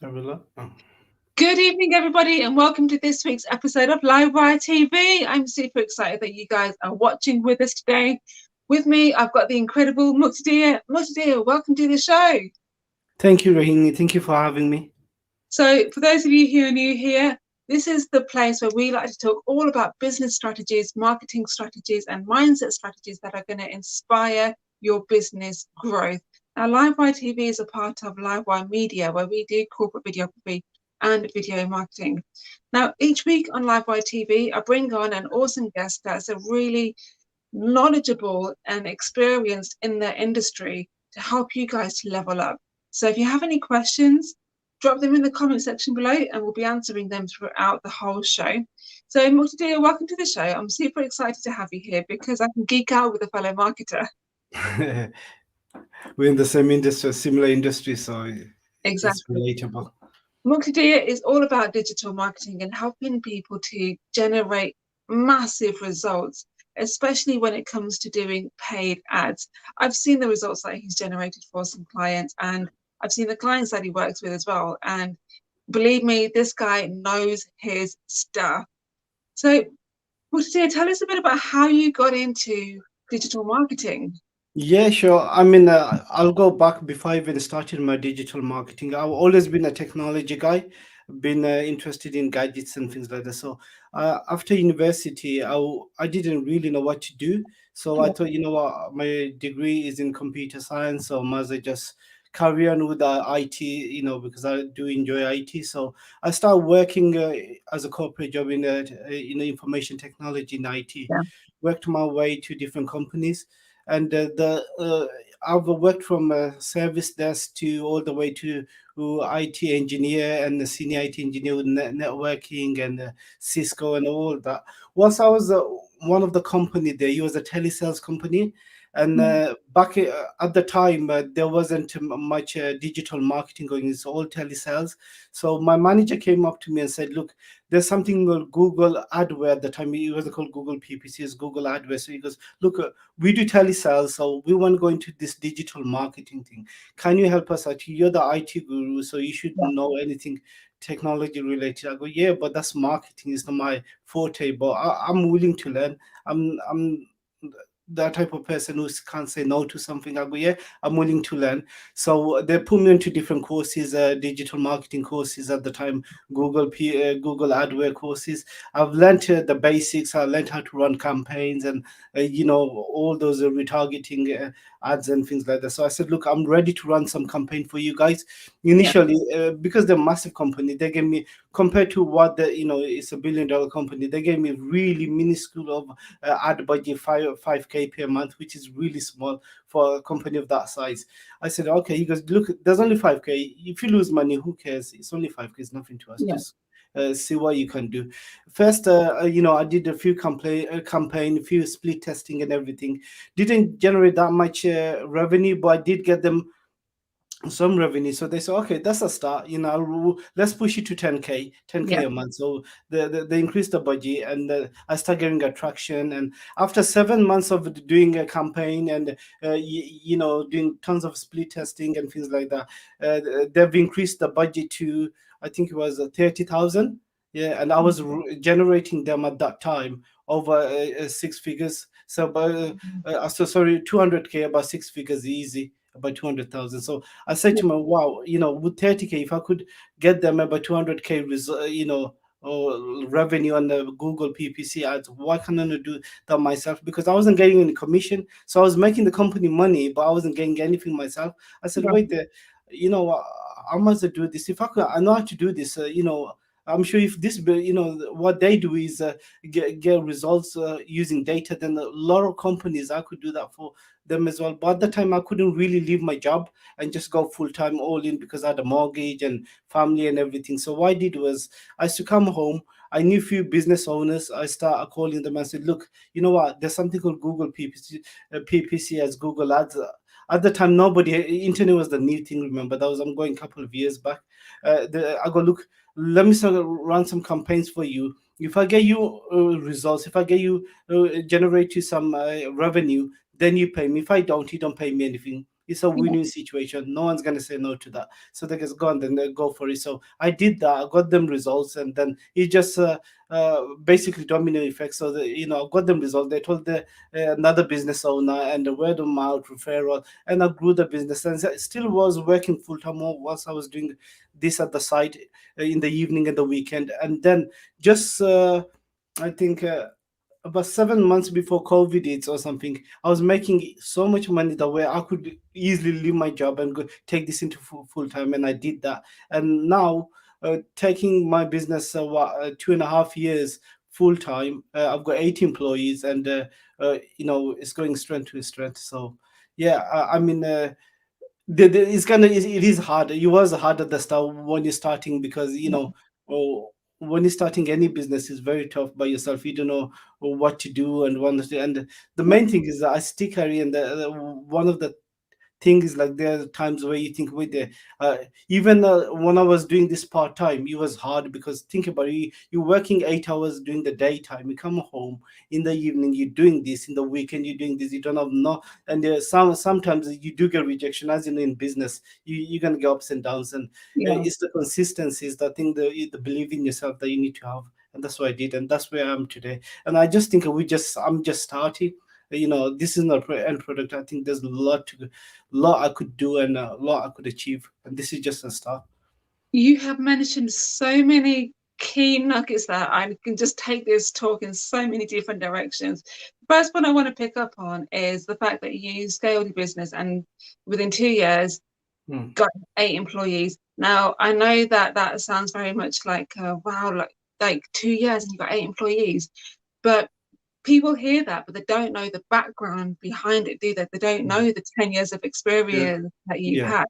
Tabula? Oh. Good evening, everybody, and welcome to this week's episode of Livewire TV. I'm super excited that you guys are watching with us today. With me, I've got the incredible Muqtadir. Muqtadir, welcome to the show. Thank you, Rahini. Thank you for having me. So, for those of you who are new here, this is the place where we like to talk all about business strategies, marketing strategies, and mindset strategies that are going to inspire your business growth. Now, Livewire TV is a part of Livewire Media, where we do corporate videography and video marketing. Now, each week on Livewire TV, I bring on an awesome guest that's a really knowledgeable and experienced in their industry to help you guys to level up. So if you have any questions, drop them in the comment section below and we'll be answering them throughout the whole show. So Muqtadir, welcome to the show. I'm super excited to have you here because I can geek out with a fellow marketer. We're in the same industry, similar industry, so it's Exactly. relatable. Muqtadir is all about digital marketing and helping people to generate massive results, especially when it comes to doing paid ads. I've seen the results that he's generated for some clients, and I've seen the clients that he works with as well. And believe me, this guy knows his stuff. So, Muqtadir, tell us a bit about how you got into digital marketing. Yeah, sure. I'll go back before I even started my digital marketing. I've always been a technology guy, been interested in gadgets and things like that. So after university, I didn't really know what to do. So I Yeah. thought, you know what, my degree is in computer science, so might as well just carry on with IT, because I do enjoy IT. So I started working as a corporate job in information technology in IT. Yeah. Worked my way to different companies, and the I've worked from service desk to all the way to IT engineer and the senior IT engineer with networking and Cisco and all that. Once I was one of the company there, he was a telesales company, and Mm. back at the time there wasn't much digital marketing going. It's all telesales. So my manager came up to me and said, "Look, there's something called Google AdWare at the time. It was called Google PPC, it's Google AdWare." So he goes, "Look, we do telesales, so we want to go into this digital marketing thing. Can you help us out? You're the IT guru, so you should Yeah. know anything technology related." I go, "Yeah, but that's marketing, is not my forte, but I'm willing to learn. I'm that type of person who can't say no to something." I go, "Yeah, I'm willing to learn." So they put me into different courses, digital marketing courses at the time, Google AdWare courses. I've learned the basics. I learned how to run campaigns and all those retargeting ads and things like that. So I said, "Look, I'm ready to run some campaign for you guys." Yeah. Initially, because they're a massive company, they gave me, compared to what it's $1 billion company, they gave me really minuscule of ad budget, 5K per month, which is really small for a company of that size. I said, "Okay." He goes, "Look, there's only 5K. If you lose money, who cares? It's only 5K. It's nothing to us. Yeah. Just see what you can do." First, I did a few campaign, a few split testing and everything. Didn't generate that much revenue, but I did get them some revenue. So they said, "Okay, that's a start. Let's push it to 10K, 10K Yeah. a month." So they increased the budget, and I started getting attraction. And after 7 months of doing a campaign and doing tons of split testing and things like that, they've increased the budget to, I think it was 30,000. Yeah, and I was generating them at that time over six figures. So, so sorry, 200K, about six figures easy, about 200,000. So I said to him, "Wow, with 30K, if I could get them about 200K, revenue on the Google PPC ads, why can't I not do that myself?" Because I wasn't getting any commission. So I was making the company money, but I wasn't getting anything myself. I said, Yeah. "Wait there, you know, uh, I must do this. If I know how to do this, I'm sure if this, what they do is get results using data, then a lot of companies, I could do that for them as well." But at the time, I couldn't really leave my job and just go full time all in because I had a mortgage and family and everything. So what I did was, I used to come home. I knew few business owners. I started calling them and said, "Look, you know what? There's something called Google PPC as Google Ads." At the time, nobody, internet was the new thing. Remember, that was, I'm going a couple of years back. I go, "Look, let me run some campaigns for you. If I get you results, if I get you generate you some revenue, then you pay me. If I don't, you don't pay me anything. It's a Yeah. win-win situation. No one's gonna say no to that. So they just go and then they go for it. So I did that. I got them results, and then it just basically domino effect. So I got them results. They told another business owner, and the word of mouth referral, and I grew the business, and I still was working full time whilst I was doing this at the site in the evening and the weekend, and then just I think. About 7 months before COVID hits or something, I was making so much money that way I could easily leave my job and go take this into full time, and I did that. And now, taking my business 2.5 years full time, I've got 8 employees, and it's going strength to strength. So, yeah, I mean. It is hard. It was hard at the start when you're starting, because oh, when you're starting any business, is very tough by yourself. You don't know what to do and what to do. And the Yeah. main thing is that I stick Harry, and one of the thing is, like, there are times where you think, wait there, even when I was doing this part-time, it was hard, because think about it, you're working 8 hours during the daytime, you come home in the evening, you're doing this, in the weekend you're doing this, you don't have no. And sometimes you do get rejection, as in business, you're gonna get ups and downs, and Yeah. it's the consistency, is the thing, the belief in yourself that you need to have. And that's what I did, and that's where I am today. And I just think I'm just starting. This is not end product. I think there's a lot I could do, and a lot I could achieve. And this is just a start. You have mentioned so many key nuggets that I can just take this talk in so many different directions. The first one I want to pick up on is the fact that you scaled your business and within 2 years Mm. got 8 employees. Now, I know that that sounds very much like, wow, like 2 years and you got 8 employees. But people hear that, but they don't know the background behind it, do they? They don't Mm. know the 10 years of Yeah. experience that you've Yeah. had.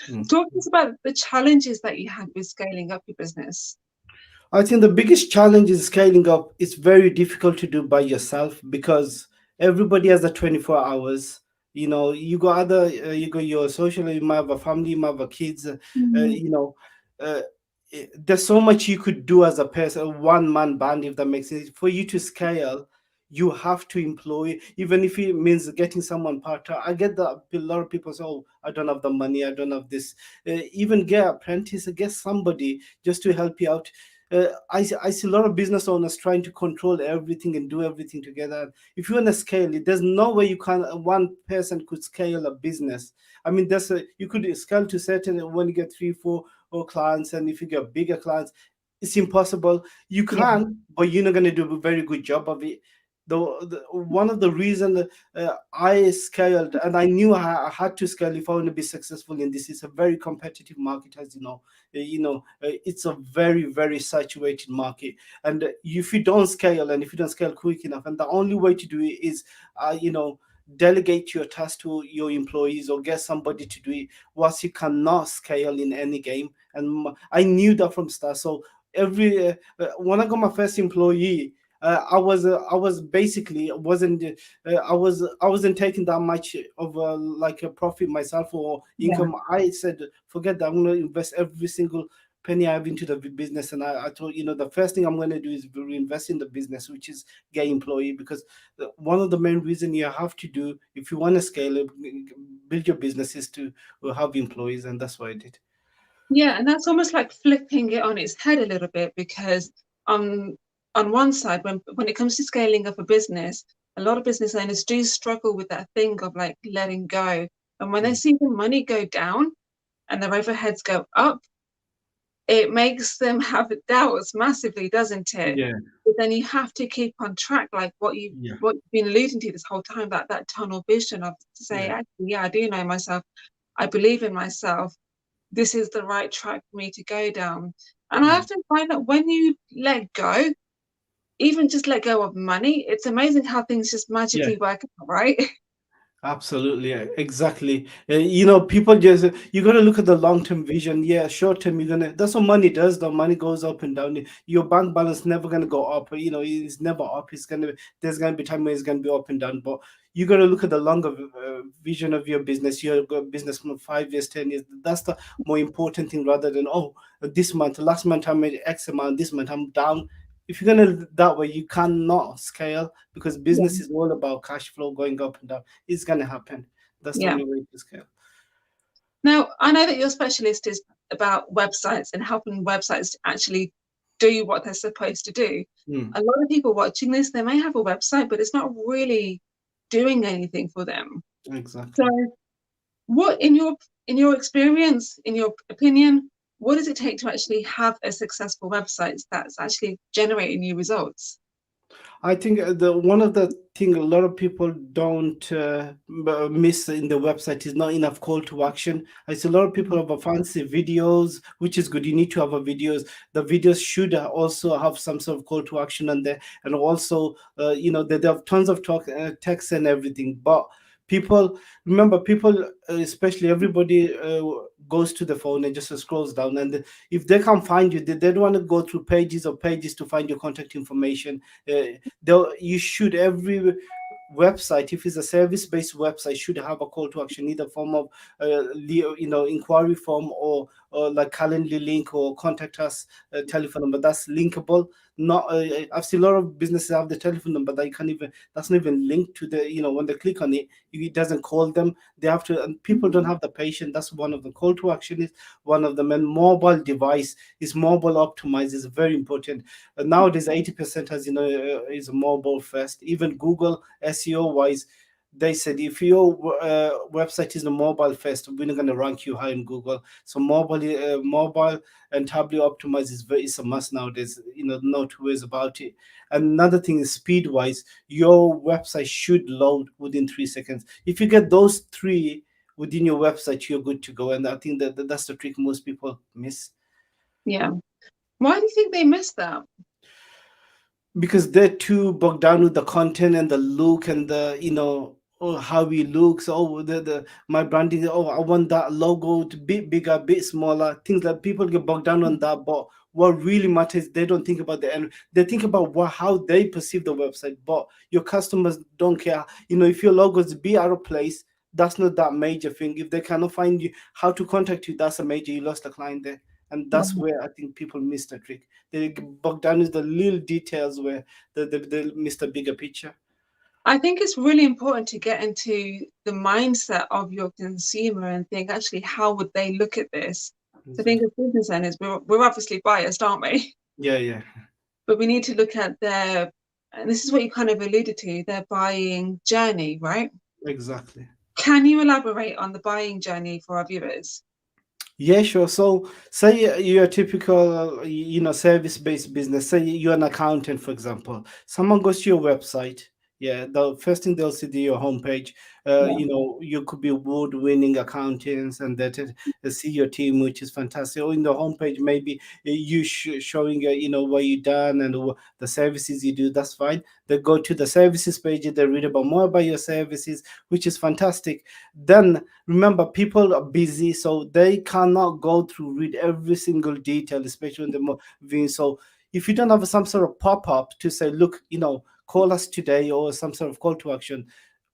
Mm. Talk to us about the challenges that you had with scaling up your business. I think the biggest challenge is scaling up. It's very difficult to do by yourself, because everybody has the 24 hours. You got you got your social, you might have a family, you might have a kids. Mm, You know, uh, there's so much you could do as a person, a one-man band, if that makes sense. For you to scale, you have to employ, even if it means getting someone part-time. I get that a lot of people say, oh, I don't have the money, I don't have this. Even get apprentice, get somebody just to help you out. I see a lot of business owners trying to control everything and do everything together. If you want to scale it, there's no way you can. One person could scale a business. I mean, you could scale to certain when you get 3, 4 or clients, and if you get bigger clients, it's impossible. You yeah, can, but you're not going to do a very good job of it. One of the reason I scaled, and I knew I had to scale if I want to be successful in this. It's a very competitive market, as you know. It's a very, very saturated market, and if you don't scale, and if you don't scale quick enough, and the only way to do it is delegate your task to your employees, or get somebody to do it, whilst you cannot scale in any game. And I knew that from start. So every when I got my first employee, I was basically wasn't I wasn't taking that much of like a profit myself or yeah, income. I said, forget that, I'm going to invest every single penny I have into the business. And I told, the first thing I'm going to do is reinvest in the business, which is get employee. Because one of the main reason you have to do, if you want to scale it, build your business, is to have employees. And that's what I did. yeah. And that's almost like flipping it on its head a little bit because um, on one side, when it comes to scaling up a business, a lot of business owners do struggle with that thing of like letting go. And when they Mm. see the money go down and their overheads go up, it makes them have doubts massively, doesn't it? Yeah. But then you have to keep on track, like Yeah. what you've been alluding to this whole time, that tunnel vision of to say, Yeah. actually, yeah, I do know myself. I believe in myself. This is the right track for me to go down. And I Mm. often find that when you let go, even just let go of money, it's amazing how things just Yeah. magically work out, right? Absolutely, yeah, exactly. People just you got to look at the long term vision. Yeah, short term, you're gonna. That's what money does. The money goes up and down. Your bank balance never gonna go up. It's never up. There's gonna be time where it's gonna be up and down. But you got to look at the longer vision of your business. Your business from 5 years, 10 years. That's the more important thing, rather than, oh, this month, last month I made X amount. This month I'm down. If you're gonna that way, you cannot scale, because Yeah. business is all about cash flow going up and down. It's gonna happen. That's the Yeah. only way to scale. Now, I know that your specialist is about websites and helping websites to actually do what they're supposed to do. Mm, A lot of people watching this, they may have a website, but it's not really doing anything for them. So, exactly. what in your experience, in your opinion, what does it take to actually have a successful website that's actually generating you results? I think the one of the thing a lot of people don't miss in the website is not enough call to action. I see a lot of people have a fancy videos, which is good. You need to have a videos. The videos should also have some sort of call to action on there, and also they have tons of text and everything. But people remember, people especially everybody goes to the phone and just scrolls down, and if they can't find you, they don't want to go through pages or pages to find your contact information. Though you should every website, if it's a service-based website, should have a call to action, either form of inquiry form, or like Calendly link or contact us telephone number that's linkable. Not I've seen a lot of businesses have the telephone number that you can't even, that's not even linked to the, when they click on it, it doesn't call them. They have to, and people don't have the patience. That's one of the call to action is one of them. And mobile device is mobile optimized is very important. Nowadays 80%, as you know, is mobile first. Even Google SEO wise, they said if your website is a mobile first, we're not going to rank you high in Google. So mobile and tablet optimized is a must nowadays. No two ways about it. Another thing is speed wise, your website should load within 3 seconds. If you get those three within your website, you're good to go. And I think that's the trick most people miss. Yeah. Why do you think they missed that? Because they're too bogged down with the content and the look and the how he looks. Oh, the my branding. Oh, I want that logo to be bigger, bit smaller. Things that people get bogged down on that. But what really matters, they don't think about the end. They think about how they perceive the website. But your customers don't care. If your logo is be out of place, that's not that major thing. If they cannot find you, how to contact you, that's a major. You lost a client there. And that's where I think people miss the trick. They get bogged down in the little details where they miss the bigger picture. I think it's really important to get into the mindset of your consumer and think, actually, how would they look at this? So I think as business owners, we're obviously biased, aren't we? Yeah, yeah, But we need to look at and this is what you kind of alluded to, their buying journey, right? exactly. Can you elaborate on the buying journey for our viewers? Yeah, sure. So, say you're a typical, service-based business. Say you're an accountant, for example. Someone goes to your website. Yeah, the first thing they'll see is your homepage. Yeah. You could be award-winning accountants, and that see your team, which is fantastic. Or in the homepage, maybe you showing, what you done and the services you do. That's fine. They go to the services page. They read about more about your services, which is fantastic. Then remember, people are busy, so they cannot go through read every single detail, especially in the viewing. So if you don't have some sort of pop-up to say, look, call us today, or some sort of call to action,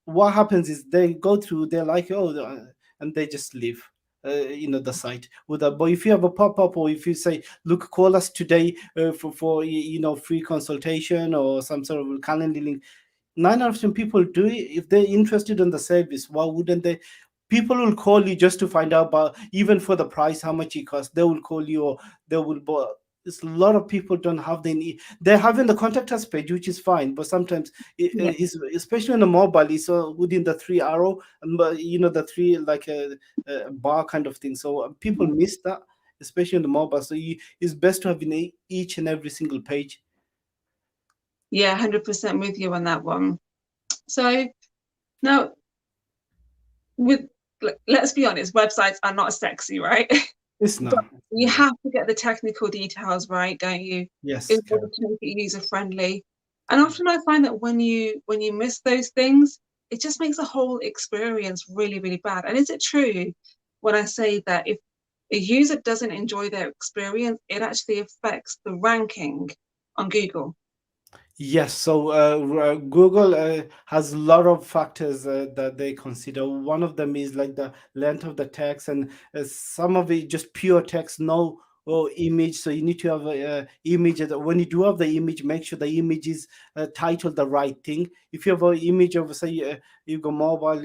what happens is they go through, they're like, oh, and they just leave the site with that. But if you have a pop-up, or if you say, look, call us today for free consultation or some sort of calendar link, 9 out of 10 people do it. If they're interested in the service, why wouldn't they? People will call you just to find out about, even for the price, how much it costs. They will call you, or they will. But it's a lot of people don't have the need. They're having the contact us page, which is fine. But sometimes, Yeah. it's, especially on the mobile, it's within the three arrow, and the three, like a bar kind of thing. So people miss that, especially on the mobile. So it's best to have in each and every single page. Yeah, 100% with you on that one. So now, with let's be honest, websites are not sexy, right? It's But not. you have to get the technical details right, don't you? Yes, In order correct. to make it user friendly. And often I find that when you miss those things, it just makes the whole experience really, really bad. And is it true when I say that if a user doesn't enjoy their experience, it actually affects the ranking on Google? Yes, so Google has a lot of factors that they consider. One of them is like the length of the text, and some of it just pure text, no or image. So you need to have a image. When you do have the image, make sure the image is titled the right thing. If you have an image of, say, you've got mobile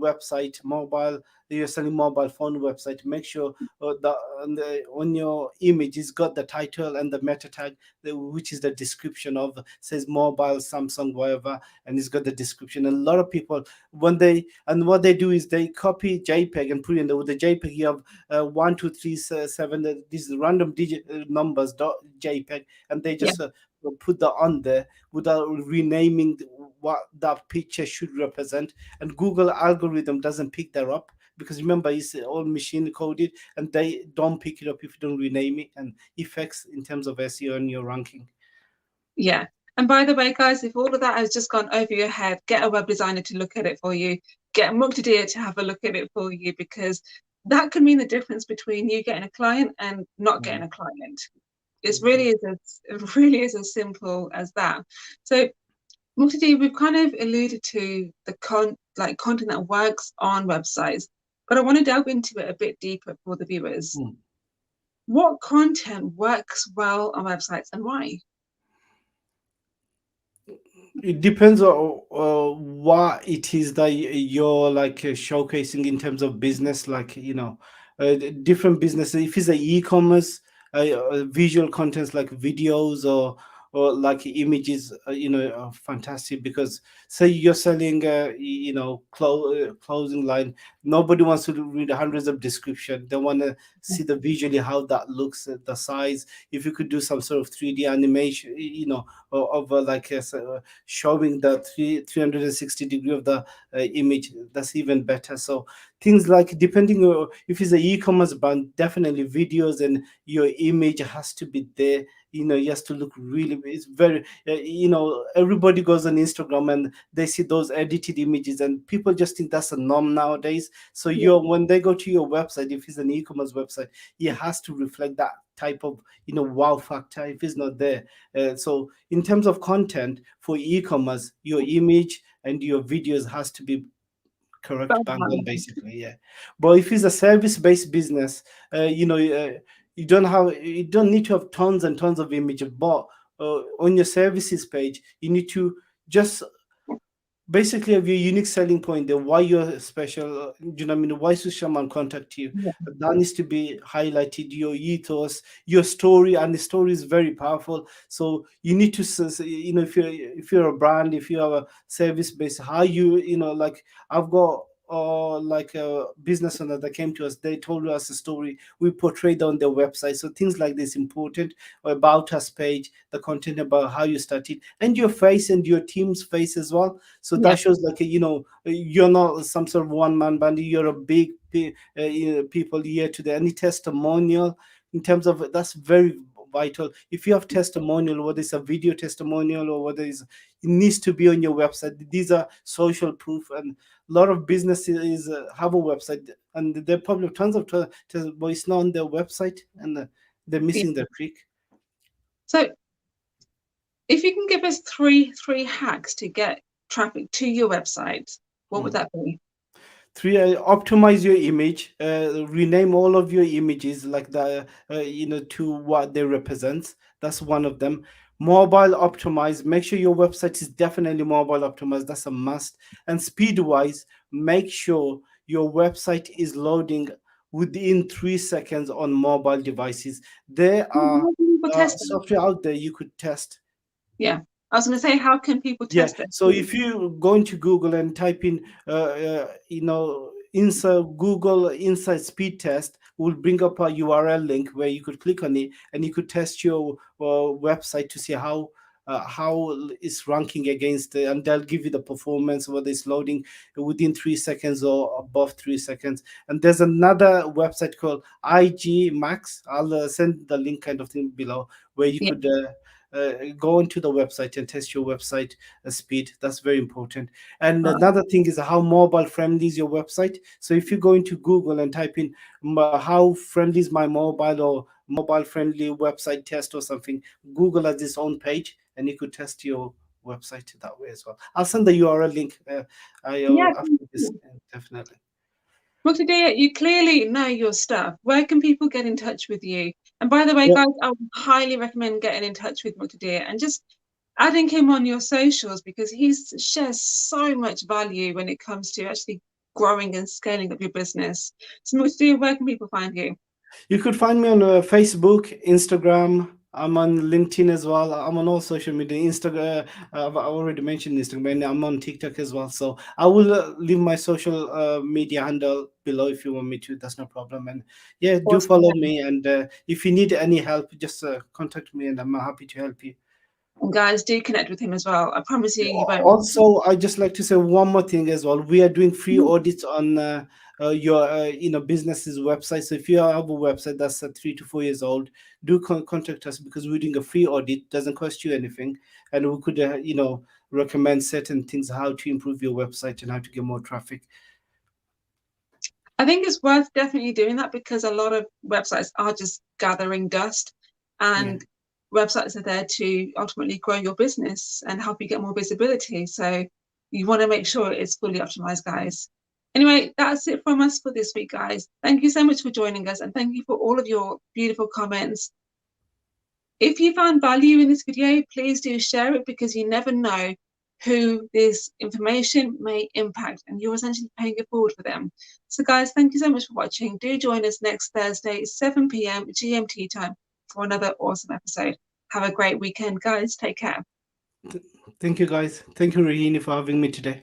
website, mobile, you're selling mobile phone website, make sure on your image it's got the title and the meta tag, which is the description of, says mobile Samsung whatever, and it's got the description. And a lot of people, when they, and what they do is they copy JPEG and put in the, with the JPEG you have 1 2 3 7 these random digit numbers dot JPEG, and they Yeah. just put that on there without renaming what that picture should represent. And Google algorithm doesn't pick that up, because remember it's all machine coded, and they don't pick it up if you don't rename it, and effects in terms of SEO and your ranking. Yeah. And by the way, guys, if all of that has just gone over your head, get a web designer to look at it for you. Get Muqtadir to have a look at it for you, because that can mean the difference between you getting a client and not getting a client. It really is as simple as that. So, Muqtadir, we've kind of alluded to the content that works on websites, but I want to delve into it a bit deeper for the viewers. What content works well on websites and why? It depends on what it is that you're like showcasing in terms of business, like, different businesses. If it's a e-commerce, visual contents like videos or like images, are fantastic, because say you're selling clothing line, nobody wants to read hundreds of description. They want to see the visually how that looks, the size. If you could do some sort of 3D animation, of like showing the 360 degree of the image, that's even better. So things like, depending on if it's an e-commerce brand, definitely videos and your image has to be there. You has to look really, it's very everybody goes on Instagram and they see those edited images, and people just think that's a norm nowadays. So when they go to your website, if it's an e-commerce website, it has to reflect that type of wow factor. If it's not there, so in terms of content for e-commerce, your image and your videos has to be correct, bang on, basically. Yeah. But if it's a service-based business, you don't need to have tons and tons of images. But on your services page, you need to just basically have your unique selling point there, why you're special. Do you know what I mean? Why should someone contact you? Yeah. That needs to be highlighted, your ethos, your story. And the story is very powerful. So you need to if you're a brand, if you have a service base, how like, I've got like a business owner that came to us, they told us a story, we portrayed on their website. So things like this important. Or about us page, the content about how you started, and your face and your team's face as well. So that shows like you're not some sort of one-man band, you're a big people here today. Any testimonial in terms of, that's very vital. If you have testimonial, whether it's a video testimonial or whether it needs to be on your website, these are social proof. And a lot of businesses have a website, and they're probably tons of but it's not on their website, and they're missing the trick. So if you can give us three hacks to get traffic to your website, what would that be? 3, optimize your image, rename all of your images like the to what they represent. That's one of them. Mobile optimize, make sure your website is definitely mobile optimized, that's a must. And speed wise, make sure your website is loading within 3 seconds on mobile devices. There are software out there you could test. Yeah, I was going to say, how can people test it? So if you go into Google and type in, insert Google Insight speed test, will bring up a URL link where you could click on it, and you could test your website to see how it's ranking against, and they'll give you the performance, whether it's loading within 3 seconds or above 3 seconds. And there's another website called IG Max. I'll send the link kind of thing below, where you could go into the website and test your website speed. That's very important. And another thing is how mobile friendly is your website. So if you go into Google and type in how friendly is my mobile, or mobile friendly website test or something, Google has its own page, and you could test your website that way as well. I'll send the URL link after this, definitely. Muqtadir, you clearly know your stuff. Where can people get in touch with you And by the way, Yeah. guys, I would highly recommend getting in touch with Muqtadir and just adding him on your socials, because he shares so much value when it comes to actually growing and scaling up your business. So Muqtadir, where can people find you? You could find me on Facebook, Instagram. I'm on LinkedIn as well. I'm on all social media. Instagram, I've already mentioned Instagram, and I'm on TikTok as well. So I will leave my social media handle below if you want me to. That's no problem. And yeah, do Awesome. follow me. And if you need any help, just contact me, and I'm happy to help you. And guys, do connect with him as well. I promise you, you won't. Also, I just like to say one more thing as well. We are doing free audits on your business's website. So if you have a website that's 3 to 4 years old, do contact us, because we're doing a free audit. Doesn't cost you anything, and we could recommend certain things, how to improve your website and how to get more traffic. I think it's worth definitely doing that, because a lot of websites are just gathering dust, and websites are there to ultimately grow your business and help you get more visibility. So you want to make sure it's fully optimized, guys. Anyway, that's it from us for this week, guys. Thank you so much for joining us, and thank you for all of your beautiful comments. If you found value in this video, please do share it, because you never know who this information may impact, and you're essentially paying it forward for them. So guys, thank you so much for watching. Do join us next Thursday, 7 p.m. GMT time, for another awesome episode. Have a great weekend, guys. Take care. Thank you, guys. Thank you, Rahini, for having me today.